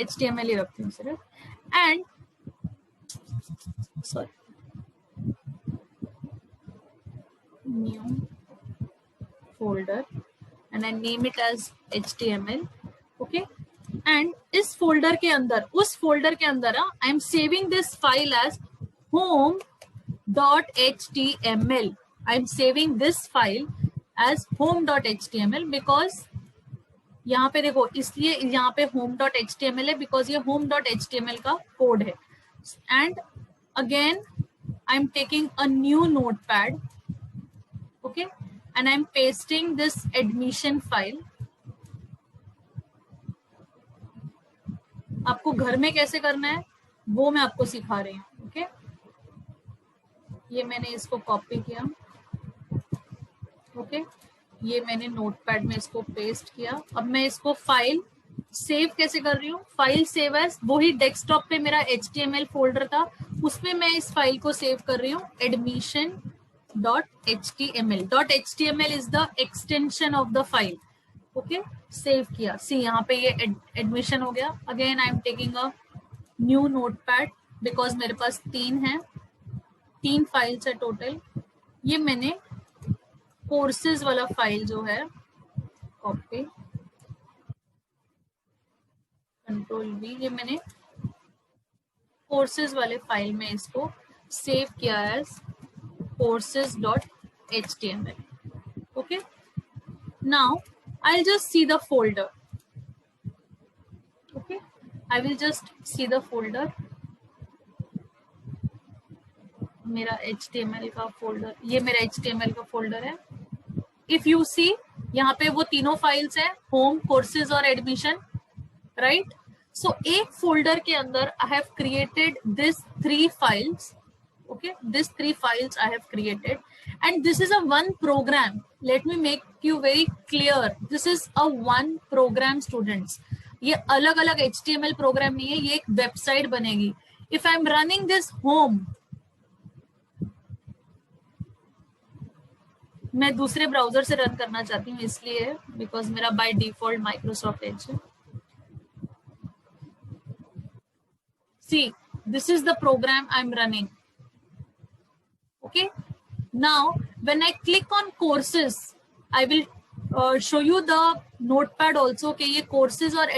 HTML ही रखती हूँ सिर्फ. And sorry, new folder, and I name it as HTML. Okay, and इस folder के अंदर, उस folder के अंदर I am saving this file as home.html. I am saving this file as home.html because यहाँ पे देखो, इसलिए यहाँ पे home.html है बिकॉज ये home.html का कोड है. And again I am taking a new notepad, okay, and I am pasting this admission file. आपको घर में कैसे करना है वो मैं आपको सिखा रही हूँ. ओके, ये मैंने इसको कॉपी किया, ओके, ये मैंने नोटपैड में इसको पेस्ट किया. अब मैं इसको फाइल सेव कैसे कर रही हूँ, फाइल सेव एज, वही डेस्कटॉप पे मेरा HTML फोल्डर था, उसमें मैं इस फाइल को सेव कर रही हूँ, admission.html. .html is the extension of the file. Okay, save किया. सी यहाँ पे ये एडमिशन हो गया. Again I am taking a new notepad because मेरे पास 3 फाइल्स है टोटल. ये मैंने कोर्सेज वाला फाइल जो है, कॉपी, Ctrl+V, ये मैंने कोर्सेज वाले फाइल में इसको सेव किया as courses.html. okay, now I'll just see the folder. Okay, I will just see the folder. मेरा HTML का फोल्डर, ये मेरा HTML का फोल्डर है. इफ यू सी, यहाँ पे वो तीनों फाइल्स हैं, होम, कोर्सेज और एडमिशन, राइट. सो एक फोल्डर के अंदर I have created this 3 files. Okay, these 3 files I have created, and this is a one program. Let me make you very clear. This is a one program, students. ये अलग अलग HTML programme नहीं है, ये एक website बनेगी. If I am running this home, मैं दूसरे ब्राउजर से रन करना चाहती हूँ इसलिए, बिकॉज मेरा बाय डिफॉल्ट माइक्रोसॉफ्ट एज है. See, this is the program I am running. Okay, now when I click on courses, I will show you the notepad also कि ये courses और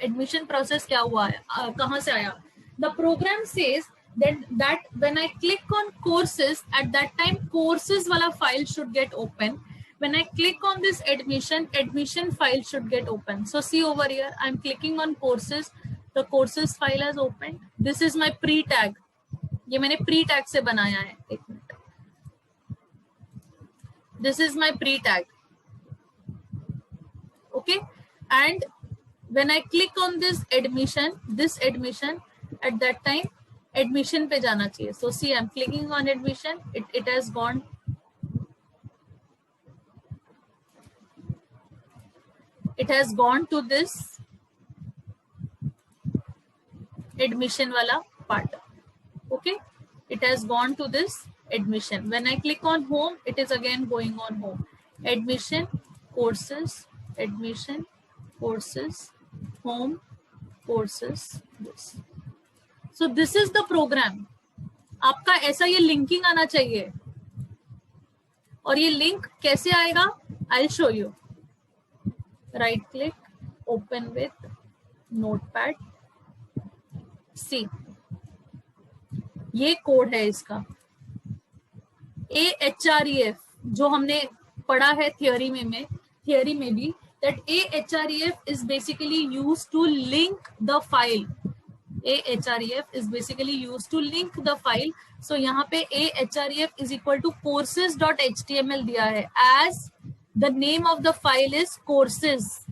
admission process क्या हुआ है, कहाँ से आया. The program says that when I click on courses, at that time courses वाला file should get open. When I click on this admission file should get open. So see over here, I'm clicking on courses, the courses file has opened. This is my pre tag. ये मैंने pre tag से बनाया है. एक minute. This is my pre tag. Okay, and when I click on this admission, at that time admission पे जाना चाहिए. So see, I'm clicking on admission. It has gone. It has gone to this admission वाला part. Okay, it has gone to this admission. When I click on home, it is again going on home. Admission, courses, admission, courses, home, courses, this. So this is the program. आपका ऐसा ये linking आना चाहिए. और ये link कैसे आएगा, I'll show you. Right click, open with notepad. See, ये कोड है इसका. AHREF जो हमने पढ़ा है थियोरी में भी, that AHREF is basically used to link the file. AHREF is basically used to link the file. So यहाँ पे AHREF is equal to courses.html दिया है, as the name of the file is courses.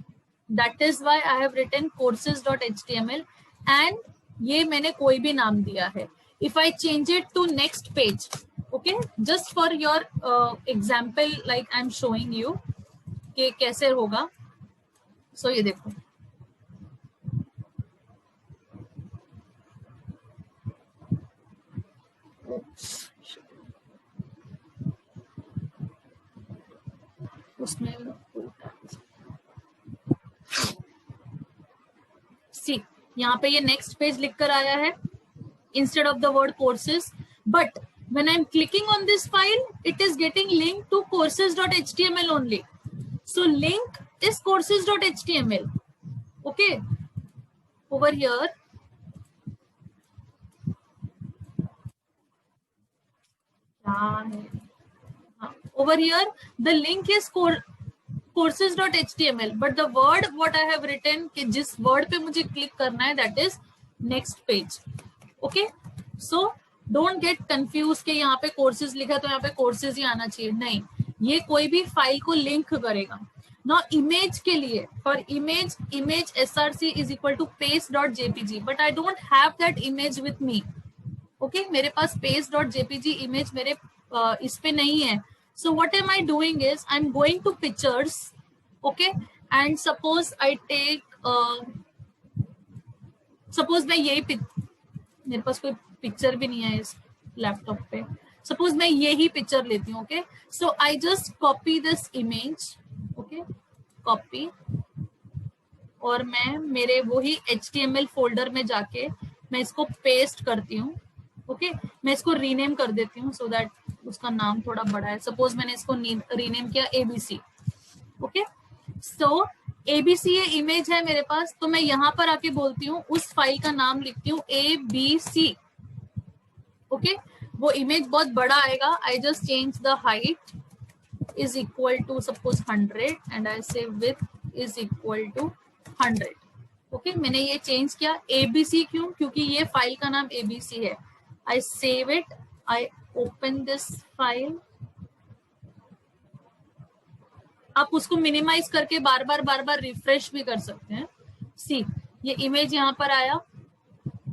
That is why I have written courses.html, and ये मैंने कोई भी नाम दिया है. If I change it to next page, okay, just for your example, like I'm showing you कि कैसे होगा. So ये देखो, उसमें सी यहाँ पे ये नेक्स्ट पेज लिख कर आया है instead of the word courses, but when I'm clicking on this file, it is getting linked to courses.html only. So link is courses.html. Okay, over here over here the link is courses.html, but the word what I have written कि जिस word पे मुझे click करना है that is next page. Okay, so don't get confused कि यहाँ पे courses लिखा है तो यहाँ पे courses ही आना चाहिए, नहीं, ये कोई भी फाइल को लिंक करेगा. Now image के लिए, for image src is equal to paste.jpg, but I don't have that image with me. Okay, मेरे पास paste.jpg image मेरे इस पे नहीं है. So what am I doing is I'm going to pictures, okay, and suppose I take suppose मैं यही मेरे पास कोई पिक्चर भी नहीं है इस लैपटॉप पे, suppose मैं यही पिक्चर लेती हूँ. okay, so I just copy this image, okay, copy, और मैं मेरे वही HTML फोल्डर में जाके मैं इसको पेस्ट करती हूँ. ओके, मैं इसको रीनेम कर देती हूँ सो दैट उसका नाम थोड़ा बड़ा है. सपोज मैंने इसको रीनेम किया ABC. ओके, सो ABC ये इमेज है मेरे पास, तो मैं यहाँ पर आके बोलती हूँ, उस फाइल का नाम लिखती हूँ ABC. ओके, वो इमेज बहुत बड़ा आएगा. I just change the height is equal to suppose 100 and I say width is equal to 100. Okay, मैंने ये चेंज किया. ABC क्यों? क्योंकि ये फाइल का नाम ABC है. I save it, I open this file. आप उसको मिनिमाइज करके बार बार रिफ्रेश भी कर सकते हैं. सी, ये इमेज यहाँ पर आया.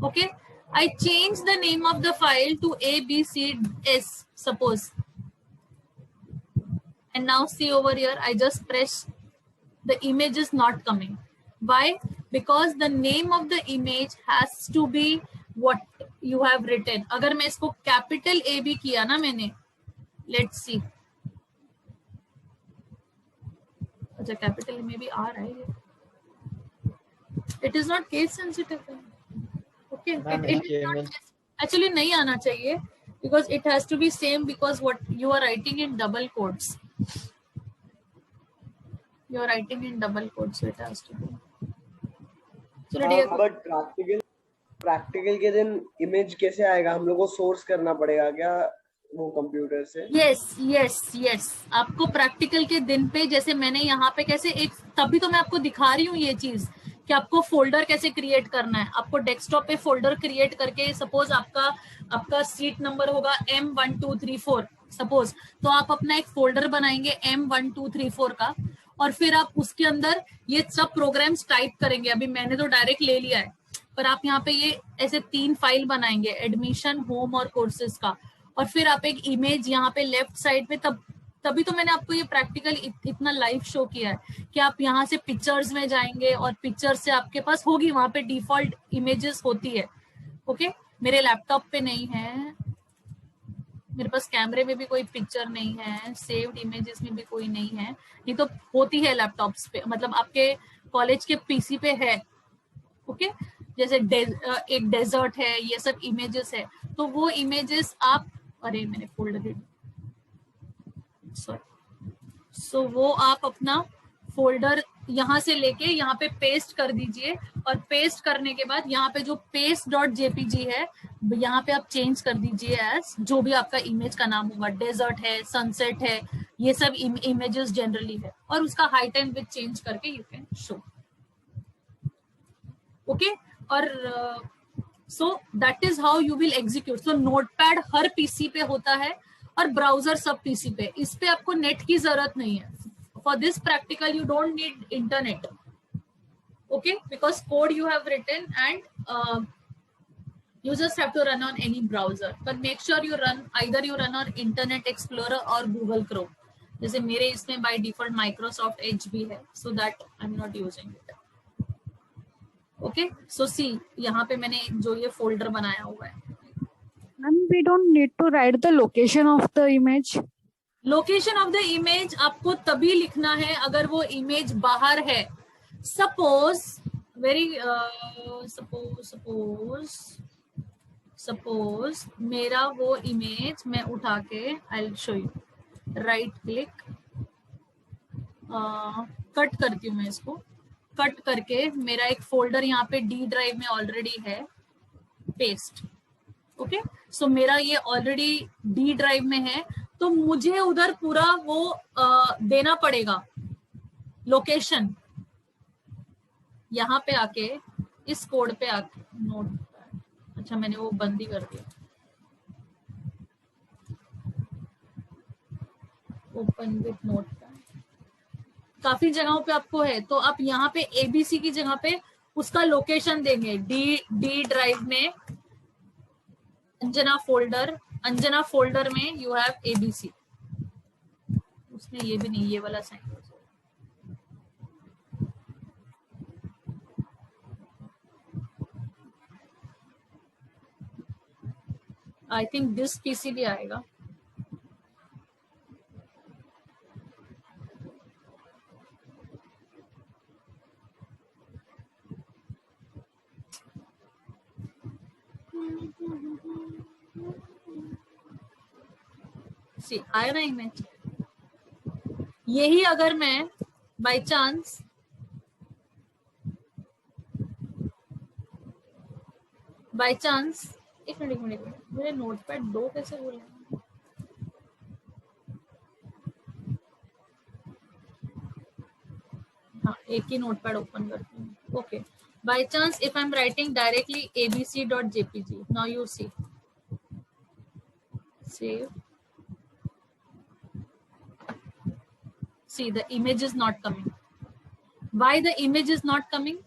Okay, I change the name of the file to ABCS suppose, and now see over here, I just press, the image is not coming. Why? Because the name of the image has to be what you have written. अगर मैं इसको capital AB किया ना मैंने, let's see, अच्छा capital में भी आ रहा है ये. It is not case sensitive. Okay, it is not, actually नहीं आना चाहिए because it has to be same, because what you are writing in double quotes. You are writing in double quotes, so it has to be. But practical के दिन image कैसे आएगा? हम लोग को सोर्स करना पड़ेगा क्या वो कंप्यूटर से? यस, आपको प्रैक्टिकल के दिन पे, जैसे मैंने यहाँ पे कैसे एक, तभी तो मैं आपको दिखा रही हूँ ये चीज कि आपको फोल्डर कैसे क्रिएट करना है. आपको डेस्कटॉप पे फोल्डर क्रिएट करके, सपोज आपका सीट नंबर होगा M1234 सपोज, तो आप अपना एक फोल्डर बनाएंगे M1234 का, और फिर आप उसके अंदर ये सब प्रोग्राम्स टाइप करेंगे. अभी मैंने तो डायरेक्ट ले लिया है, पर आप यहाँ पे ये ऐसे 3 फाइल बनाएंगे, एडमिशन, होम और कोर्सेज का, और फिर आप एक इमेज यहाँ पे लेफ्ट साइड पे, तभी तो मैंने आपको ये प्रैक्टिकल इतना लाइव शो किया है कि आप यहाँ से पिक्चर्स में जाएंगे और पिक्चर से आपके पास होगी, वहां पे डिफॉल्ट इमेजेस होती है. ओके, मेरे लैपटॉप पे नहीं है, मेरे पास कैमरे में भी कोई पिक्चर नहीं है, सेव्ड इमेजेस में भी कोई नहीं है. ये तो होती है लैपटॉप्स पे, मतलब आपके कॉलेज के पीसी पे है. ओके, जैसे एक डेजर्ट है, ये सब इमेजेस है, तो वो इमेजेस आप, अरे मैंने फोल्डर, सो वो आप अपना फोल्डर यहाँ से लेके यहाँ पे पेस्ट कर दीजिए, और पेस्ट करने के बाद यहाँ पे जो paste.jpg है, यहाँ पे आप चेंज कर दीजिए एज जो भी आपका इमेज का नाम होगा. डेजर्ट है, सनसेट है, ये सब इमेजेस जनरली है, और उसका हाइट एंड विड्थ चेंज करके यू कैन शो. ओके, और so that is how you will execute. So notepad her PC पे होता है और ब्राउजर सब पीसी पे. इस पे आपको नेट की जरूरत नहीं है. For this practical you don't need internet. Okay, because code you have written and you just have to run on any browser, but make sure you run on Internet Explorer और Google Chrome. जैसे मेरे इसमें by default Microsoft Edge भी है, so that I'm not using it. Okay, so see, यहाँ पे मैंने जो ये फोल्डर बनाया हुआ है. And we don't need to write the location of the image. Location of the image आपको तभी लिखना है अगर वो इमेज बाहर है. सपोज मेरा वो इमेज मैं उठा के, I'll show you, right click, cut करती हूँ मैं इसको. कट करके मेरा एक फोल्डर यहाँ पे डी ड्राइव में ऑलरेडी है, पेस्ट. ओके, सो मेरा ये ऑलरेडी डी ड्राइव में है, तो मुझे उधर पूरा वो देना पड़ेगा. लोकेशन, यहाँ पे आके इस कोड पे आके नोट, अच्छा मैंने वो बंद ही कर दिया, ओपन विथ नोटपैड। काफी जगहों पे आपको है, तो आप यहाँ पे एबीसी की जगह पे उसका लोकेशन देंगे। डी ड्राइव में अंजना फोल्डर में यू हैव एबीसी। उसने ये भी नहीं, ये वाला sign, I think this PC भी आएगा। सी आया ना इमेज। यही अगर मैं बाय चांस एक मिनट मुझे नोटपैड 2 कैसे बोल रहे हैं? हाँ, एक ही नोटपैड ओपन करती हूँ। Okay, by chance if I am writing directly abc.jpg, now you see, save, see the image is not coming. Why the image is not coming?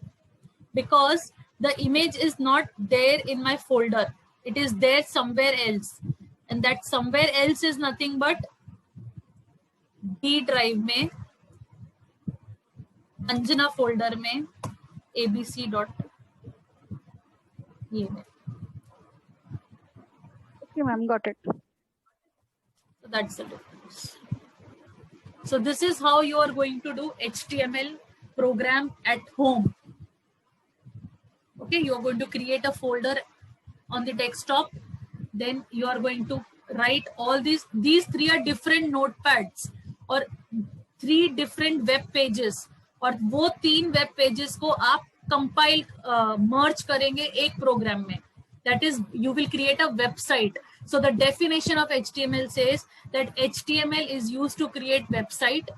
Because the image is not there in my folder, it is there somewhere else, and that somewhere else is nothing but D drive में Anjana folder में abc dot ये में। Okay, ma'am, got it. So that's the difference. So this is how you are going to do HTML program at home. Okay, you are going to create a folder on the desktop, then you are going to write all these 3 are different notepads और 3 different web pages, और वो 3 web pages को आप compile मर्ज करेंगे एक programme में, that is you will create a website. So the definition of HTML says that HTML is used to create website.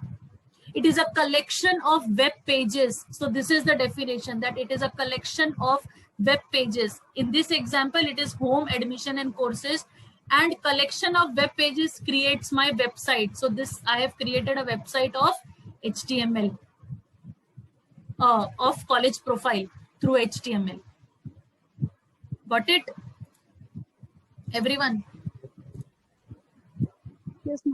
It is a collection of web pages. So this is the definition, that it is a collection of web pages. In this example, it is home, admission and courses, and collection of web pages creates my website. So this, I have created a website of HTML, of college profile through HTML. Got it, everyone? Yes, ma'am.